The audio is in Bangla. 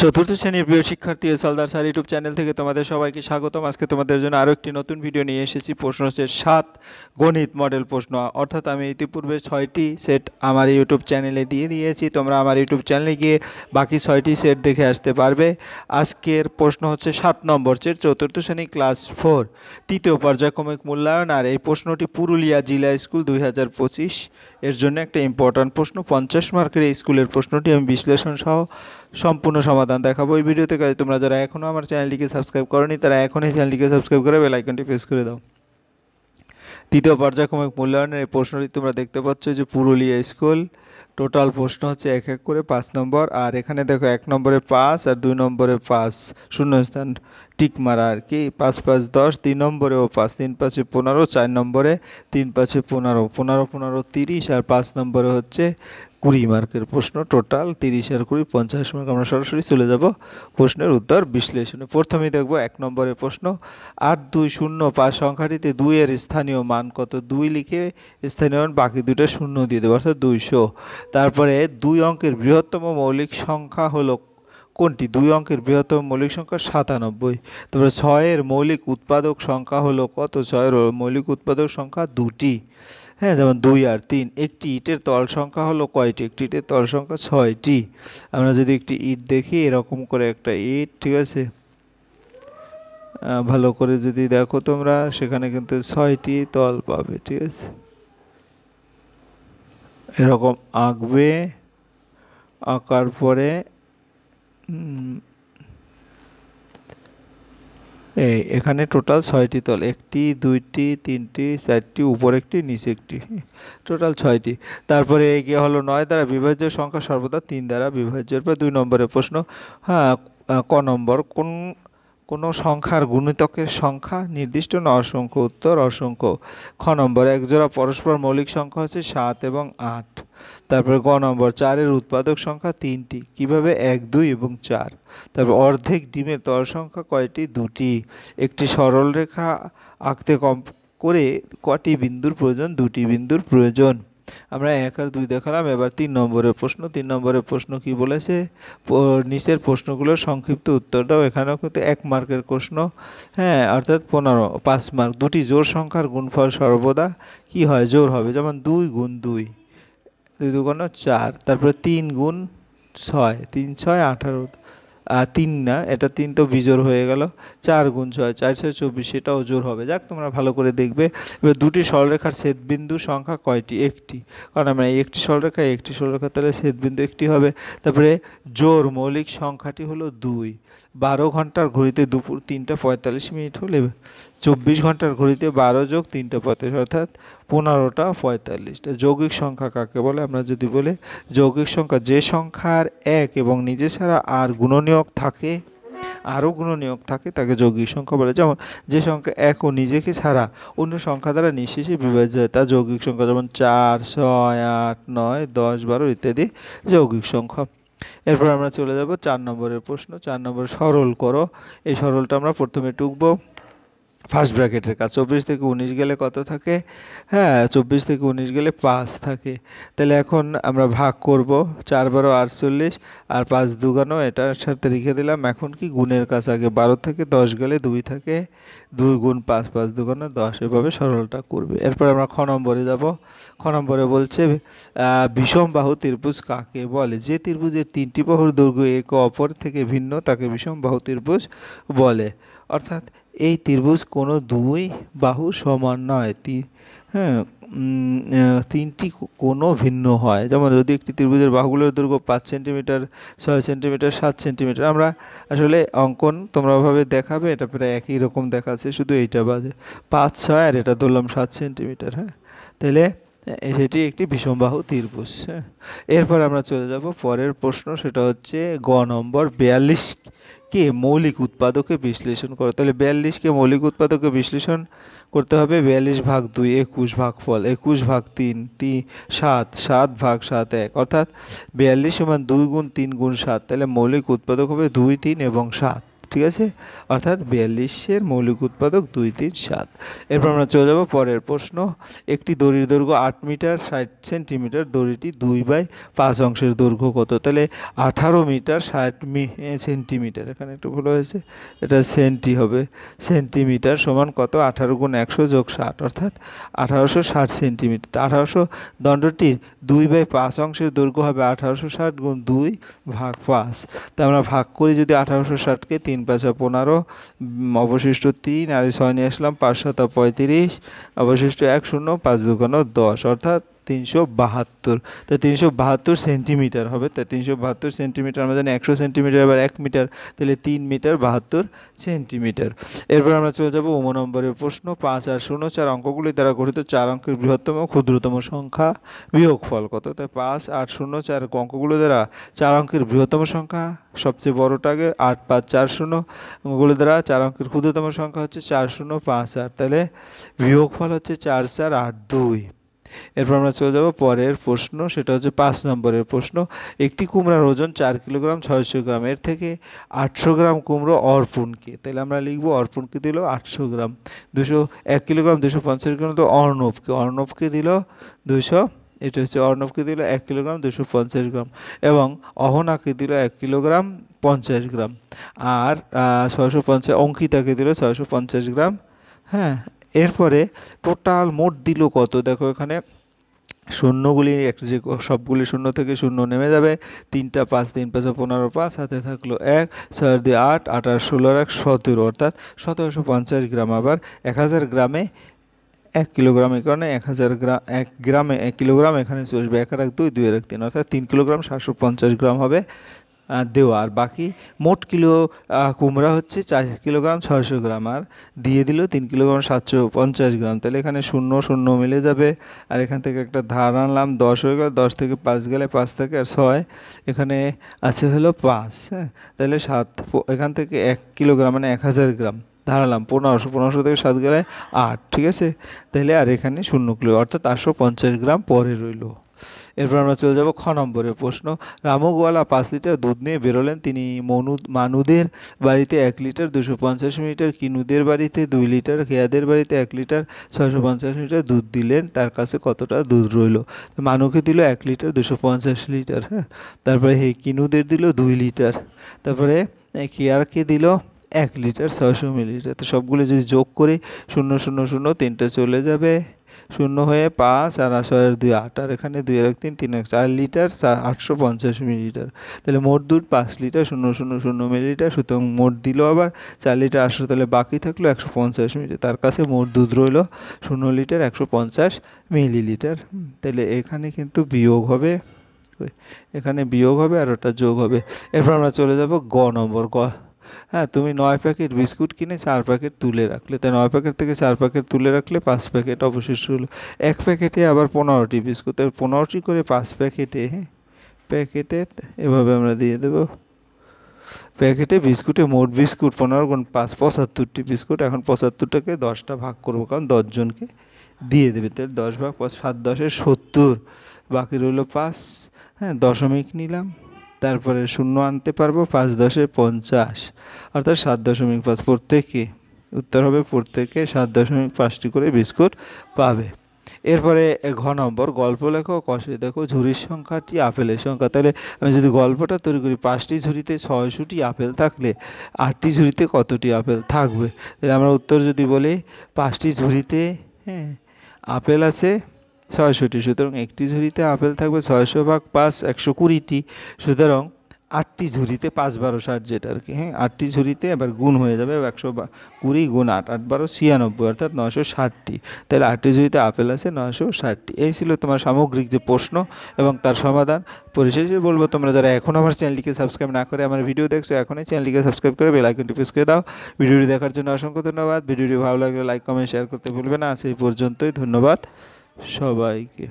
চতুর্থ শ্রেণীর প্রিয় শিক্ষার্থী সালদার স্যার ইউটিউব চ্যানেল থেকে তোমাদের সবাইকে স্বাগতম। আজকে তোমাদের জন্য আরও একটি নতুন ভিডিও নিয়ে এসেছি। প্রশ্ন হচ্ছে 7 গণিত মডেল প্রশ্ন, অর্থাৎ আমি ইতিপূর্বে 6টি সেট আমার ইউটিউব চ্যানেলে দিয়ে দিয়েছি। তোমরা আমার ইউটিউব চ্যানেলে গিয়ে বাকি 6টি সেট দেখে আসতে পারবে। আজকের প্রশ্ন হচ্ছে 7 নম্বর সেট, চতুর্থ শ্রেণী ক্লাস 4, তৃতীয় পর্যায়ক্রমিক মূল্যায়ন। আর এই প্রশ্নটি পুরুলিয়া জেলা স্কুল 2025 এর জন্য একটা ইম্পর্ট্যান্ট প্রশ্ন। 50 মার্কের এই স্কুলের প্রশ্নটি আমি বিশ্লেষণ সহ সম্পূর্ণ সমাধান দেখাবো এই ভিডিওতে। কাজে তোমরা যারা এখনও আমার চ্যানেলটিকে সাবস্ক্রাইব করোনি তারা এখনই চ্যানেলটিকে সাবস্ক্রাইব করে বেল আইকনটি প্রেস করে দাও। তৃতীয় পর্যায়ক্রমিক মূল্যায়নের এই প্রশ্নটি তোমরা দেখতে পাচ্ছ যে পুরুলিয়া স্কুল। টোটাল প্রশ্ন হচ্ছে এক এক করে 5 নম্বর। আর এখানে দেখো 1 নম্বরে 5 আর 2 নম্বরে 5 শূন্যস্থান টিক মারা আর কি। 5 5 10, 3 নম্বরেও 5, 3 5 15, 4 নম্বরে 3 5 15, 15 15 30, আর 5 নম্বরে হচ্ছে 20 মার্কের প্রশ্ন। টোটাল 30 আর 20 50 মার্ক। আমরা সরাসরি চলে যাব প্রশ্নের উত্তর বিশ্লেষণে। প্রথমেই দেখব 1 নম্বরের প্রশ্ন। 8205 সংখ্যাটিতে 2 এর স্থানীয় মান কত? 2 লিখে স্থানীয় মান, বাকি দুটো শূন্য দিয়ে দেবো, অর্থাৎ 200। তারপরে 2 অঙ্কের বৃহত্তম মৌলিক সংখ্যা হলো কোনটি? 2 অঙ্কের বৃহত্তম মৌলিক সংখ্যা 97। তারপরে 6 এর মৌলিক উৎপাদক সংখ্যা হলো কত? 6 এর মৌলিক উৎপাদক সংখ্যা 2টি। হ্যাঁ, যেমন 2 আর 3। একটি ইটের তল সংখ্যা হলো কয়টি? একটি ইটের তল সংখ্যা 6টি। আমরা যদি একটি ইট দেখি, এরকম করে একটা ইট, ঠিক আছে, ভালো করে যদি দেখো তোমরা, সেখানে কিন্তু 6টি তল পাবে, ঠিক আছে। এরকম আঁকবে, আঁকার পরে এখানে টোটাল 6টি তল, 1টি 2টি 3টি 4টি, উপর একটি নিচে একটি, টোটাল 6টি। তারপরে এগিয়ে হলো 9 দ্বারা বিভাজ্য সংখ্যা সর্বদা 3 দ্বারা বিভাজ্য। এরপর 2 নম্বরের প্রশ্ন। হ্যাঁ, ক নম্বর, কোনো সংখ্যার গুণিতকের সংখ্যা নির্দিষ্ট না অসংখ্য? উত্তর অসংখ্য। খ নম্বর, একজোড়া পরস্পর মৌলিক সংখ্যা হচ্ছে 7 এবং 8। তারপরে গ নম্বর, 4 এর উৎপাদক সংখ্যা 3টি। কিভাবে? 1 2 এবং 4। তারপর অর্ধেক ডিমের তল সংখ্যা কয়টি? 2টি। একটি সরল রেখা আঁকতে কম করে কটি বিন্দুর প্রয়োজন? 2টি বিন্দুর প্রয়োজন। আমরা 1 আর 2 দেখালাম। এবার 3 নম্বরের প্রশ্ন। 3 নম্বরের প্রশ্ন কি বলেছে? নিচের প্রশ্নগুলোর সংক্ষিপ্ত উত্তর দাও। এখানেও কিন্তু 1 মার্কের প্রশ্ন, হ্যাঁ, অর্থাৎ 15 5 মার্ক। দুটি জোড় সংখ্যার গুণফল সর্বদা কি হয়? জোড় হবে। যেমন 2 গুণ 2, 2 2 4। তারপরে 3 গুণ 6, 3 6 18, 3 না, এটা 3 তো বিজোড় হয়ে গেল। 4 গুণ 6, 4 6 24, সেটাও জোড় হবে। যাক, তোমরা ভালো করে দেখবে। এবার দুটি সরলরেখার ছেদবিন্দু সংখ্যা কয়টি? একটি। কারণ আমরা একটি সরলরেখা, তাহলে ছেদবিন্দু একটি হবে। তারপরে জোড় মৌলিক সংখ্যাটি হলো 2। 12 ঘন্টার ঘড়িতে দুপুর 3টা 45 মিনিট হলে 24 ঘন্টার ঘড়িতে 12 যোগ 3টা 45, অর্থাৎ 15টা 45টা। যৌগিক সংখ্যা কাকে বলে? আমরা যদি বলি যৌগিক সংখ্যা, যে সংখ্যার এক এবং নিজে ছাড়া আর গুণনীয়ক থাকে, আরও গুণনীয়ক থাকে, তাকে যৌগিক সংখ্যা বলে। যেমন যে সংখ্যা এক ও নিজেকে ছাড়া অন্য সংখ্যা দ্বারা নিঃশেষে বিভাজ্য হয় তা যৌগিক সংখ্যা। যেমন 4 6 8 9 10 12 ইত্যাদি যৌগিক সংখ্যা। এরপর আমরা চলে যাব 4 নম্বরের প্রশ্ন। 4 নম্বর, সরল করো। এই সরলটা আমরা প্রথমে টুকবো ফার্স্ট ব্র্যাকেটের কাজ। 24 থেকে 19 গেলে কত থাকে? হ্যাঁ, 24 থেকে 19 গেলে 5 থাকে। তাহলে এখন আমরা ভাগ করব। 4 12 48 আর 5 2 এটার সাথে রেখে দিলাম। এখন কি গুণের কাজ আগে। 12 থেকে 10 গেলে 2 থাকে, 2 গুণ 5, 5 2 10। এভাবে সরলটা করবে। এরপর আমরা খ নম্বরে যাব। খ নম্বরে বলছে বিষমবাহু ত্রিভুজ কাকে বলে? যে ত্রিভুজের 3টি বাহুর দৈর্ঘ্য একে অপর থেকে ভিন্ন তাকে বিষমবাহু ত্রিভুজ বলে। অর্থাৎ এই ত্রিভুজ কোনো 2 বাহু সমান নয়, হ্যাঁ, 3টি কোনো ভিন্ন হয়। যেমন যদি একটি ত্রিভুজের বাহুগুলোর দৈর্ঘ্য 5 সেন্টিমিটার, 6 সেন্টিমিটার, 7 সেন্টিমিটার, আমরা আসলে অঙ্কন তোমরা ভাবে দেখাবে, এটা প্রায় একই রকম দেখাচ্ছে, শুধু এইটা বাজে 5 6 আর এটা ধরলাম 7 সেন্টিমিটার। হ্যাঁ, তাহলে সেটি একটি বিষমবাহু ত্রিভুজ। হ্যাঁ, এরপর আমরা চলে যাব পরের প্রশ্ন। সেটা হচ্ছে গ নম্বর, 42কে মৌলিক উৎপাদকে বিশ্লেষণ করো। তাহলে 42কে মৌলিক উৎপাদকে বিশ্লেষণ করতে হবে। 42 ভাগ 2 21 ভাগফল 21 ভাগ 3 7 7 ভাগ 7 1, অর্থাৎ 42 সমান 2 গুণ 3 গুণ 7। তাহলে মৌলিক উৎপাদক হবে 2 3 এবং 7। ঠিক আছে, অর্থাৎ 42-এর মৌলিক উৎপাদক 2, 3, 7। এরপর আমরা চলে যাব পরের প্রশ্ন। একটি দড়ির দৈর্ঘ্য 8 মিটার 60 সেন্টিমিটার, দড়িটি 2/5 অংশের দৈর্ঘ্য কত? তাহলে 18 মিটার 60 সেন্টিমিটার, এখানে একটু ভুল হয়েছে, এটা সেন্টি হবে, সেন্টিমিটার সমান কত? 18 × 100 + 60 অর্থাৎ 1860 সেন্টিমিটার। 1800 দণ্ডটির 2/5 অংশের দৈর্ঘ্য হবে 1860 × 2/5। তা আমরা ভাগ করি যদি 1860-কে, 3 × 5 = 15, অবশিষ্ট 3, আর 6 নিয়ে আসলাম, 5 × 7 = 35, অবশিষ্ট 1 0, 5 × 2 = 10 অর্থাৎ 372। তো 372 সেন্টিমিটার হবে। তাই 372 সেন্টিমিটার, আমরা জানি 100 সেন্টিমিটার আবার 1 মিটার, তাহলে 3 মিটার 72 সেন্টিমিটার। এরপর আমরা চলে যাব 9 নম্বরের প্রশ্ন। 5 আর 0, 4 অঙ্কগুলি দ্বারা গঠিত 4 অঙ্কের বৃহত্তম ও ক্ষুদ্রতম সংখ্যা বিয়োগফল কত? তাই 5 8 0 4 অঙ্কগুলো দ্বারা 4 অঙ্কের বৃহত্তম সংখ্যা সবচেয়ে বড়টাকে 8 5 4 0, অঙ্কগুলো দ্বারা 4 অঙ্কের ক্ষুদ্রতম সংখ্যা হচ্ছে 4 0 5 8, তাহলে বিয়োগফল হচ্ছে 4 4 8 2। এরপর আমরা চলে যাব পরের প্রশ্ন, সেটা হচ্ছে 5 নম্বরের প্রশ্ন। একটি কুমড়ার ওজন 4 কিলোগ্রাম 600 গ্রাম, এর থেকে 800 গ্রাম কুমড়ো অর্পণকে, তাহলে আমরা লিখবো অর্পণকে দিল 800 গ্রাম, 1 কিলোগ্রাম 250 গ্রাম তো অর্ণবকে দিল 200, এটা হচ্ছে অর্ণবকে দিল 1 কিলোগ্রাম 250 গ্রাম, এবং অহনাকে দিল 1 কিলোগ্রাম 50 গ্রাম, আর 650 অঙ্কিতাকে দিল 650 গ্রাম। হ্যাঁ, এরপরে টোটাল মোট দিল কত? দেখো এখানে শূন্যগুলি যে সবগুলি শূন্য থেকে শূন্য নেমে যাবে, 3টা 5, 3 5 15, 5 হাতে থাকলো 1, 6 2 8, 8 আর 16 1 17, অর্থাৎ 1750 গ্রাম। আবার 1000 গ্রামে 1 কিলোগ্রাম, এই কারণে 1000 গ্রাম 1 গ্রামে 1 কিলোগ্রাম এখানে চলে আসবে, 1 আর 1 2, 2 আর 1 3, অর্থাৎ 3 কিলোগ্রাম 750 গ্রাম হবে দেওয়া। আর বাকি মোট কিলো কুমড়া হচ্ছে 4 কিলোগ্রাম 600 গ্রাম, আর দিয়ে দিল 3 কিলোগ্রাম 750 গ্রাম, তাহলে এখানে 0 0 মিলে যাবে, আর এখান থেকে একটা ধার আনলাম, 10 হয়ে গেল, 10 থেকে 5 গেলে 5 থাকে, আর 6 এখানে আছে হলো 5। হ্যাঁ, তাহলে 7 এখান থেকে 1 কিলোগ্রাম মানে 1000 গ্রাম ধারালাম, 1500 থেকে 7 গেলে 8, ঠিক আছে, তাহলে আর এখানে 0 কিলো, অর্থাৎ 850 গ্রাম পরে রইল। এরপর আমরা চলে যাব খ নম্বরের প্রশ্ন। রামুগোয়ালা 5 লিটার দুধ নিয়ে বেরোলেন, তিনি মানুদের বাড়িতে 1 লিটার 250 মিলিটার, কিনুদের বাড়িতে 2 লিটার, খেয়াদের বাড়িতে 1 লিটার 650 মিলিটার দুধ দিলেন, তার কাছে কতটা দুধ রইল? মানুকে দিল 1 লিটার 250 লিটার, হ্যাঁ, তারপরে কিনুদের দিল 2 লিটার, তারপরে খেয়ারকে দিল 1 লিটার 600 মিলিলিটার। তো সবগুলো যদি যোগ করি 0 0 0 3টে চলে যাবে, 0 হয়ে 5 আর 6 2 8, আর এখানে 2 আর 1 3 3 1 4 লিটার 850 মিলিলিটার, তাহলে মোট দুধ 5 লিটার 0 0 0 মিলিলিটার। সুতরাং মোট দিল আবার 4 লিটার 800, তাহলে বাকি থাকলো 150 মিলিলিটার, তার কাছে মোট দুধ রইল 0 লিটার 150 মিলিলিটার। তাহলে এখানে কিন্তু বিয়োগ হবে, এখানে বিয়োগ হবে আর ওটা যোগ হবে। এরপর আমরা চলে যাব গ নম্বর। হ্যাঁ, তুমি 9 প্যাকেট বিস্কুট কিনে 4 প্যাকেট তুলে রাখলে, তাই 9 প্যাকেট থেকে 4 প্যাকেট তুলে রাখলে 5 প্যাকেট অবশিষ্ট হলো। 1 প্যাকেটে আবার 15টি বিস্কুট, 15টি করে 5 প্যাকেটে, হ্যাঁ, প্যাকেটে এভাবে আমরা দিয়ে দেবো, প্যাকেটে বিস্কুটে মোট বিস্কুট 15 × 5 75টি বিস্কুট। এখন 75টাকে 10টা ভাগ করবো, কারণ 10 জনকে দিয়ে দেবে, তাহলে 10 ভাগ 5, 7 10 70, বাকি রইল 5। হ্যাঁ, দশমিক নিলাম, তারপরে 0 আনতে পারবো, 5 10 50, অর্থাৎ 7.5 প্রত্যেকে, উত্তর হবে প্রত্যেকে 7.5টি করে বিস্কুট পাবে। এরপরে ঘ নম্বর, গল্প লেখো কষে দেখো ঝুড়ির সংখ্যাটি আপেলের সংখ্যা। তাহলে আমি যদি গল্পটা তৈরি করি, 5টি ঝুড়িতে 600টি আপেল থাকলে 8টি ঝুড়িতে কতটি আপেল থাকবে? তাহলে আমরা উত্তর যদি বলি 5টি ঝুড়িতে, হ্যাঁ, আপেল আছে 600টি, সুতরাং একটি ঝুড়িতে আপেল থাকবে 600 ভাগ 5 120টি, সুতরাং 8টি ঝুড়িতে 5 12 60 যেটা আর কি, হ্যাঁ, 8টি ঝুড়িতে এবার গুণ হয়ে যাবে 120 গুণ 8 8 12 96, অর্থাৎ 960টি, তাহলে 8টি ঝুড়িতে আপেল আছে 960টি। এই ছিল তোমার সামগ্রিক যে প্রশ্ন এবং তার সমাধান। পরিশেষে বলবো, তোমরা যারা এখন আমার চ্যানেলটিকে সাবস্ক্রাইব না করে আমার ভিডিও দেখছো, এখনই চ্যানেলটিকে সাবস্ক্রাইব করে বেল আইকনটি প্রেস করে দাও। ভিডিওটি দেখার জন্য অসংখ্য ধন্যবাদ। ভিডিওটি ভালো লাগলে লাইক কমেন্ট শেয়ার করতে ভুলবে না। সেই পর্যন্তই, ধন্যবাদ সবাইকে।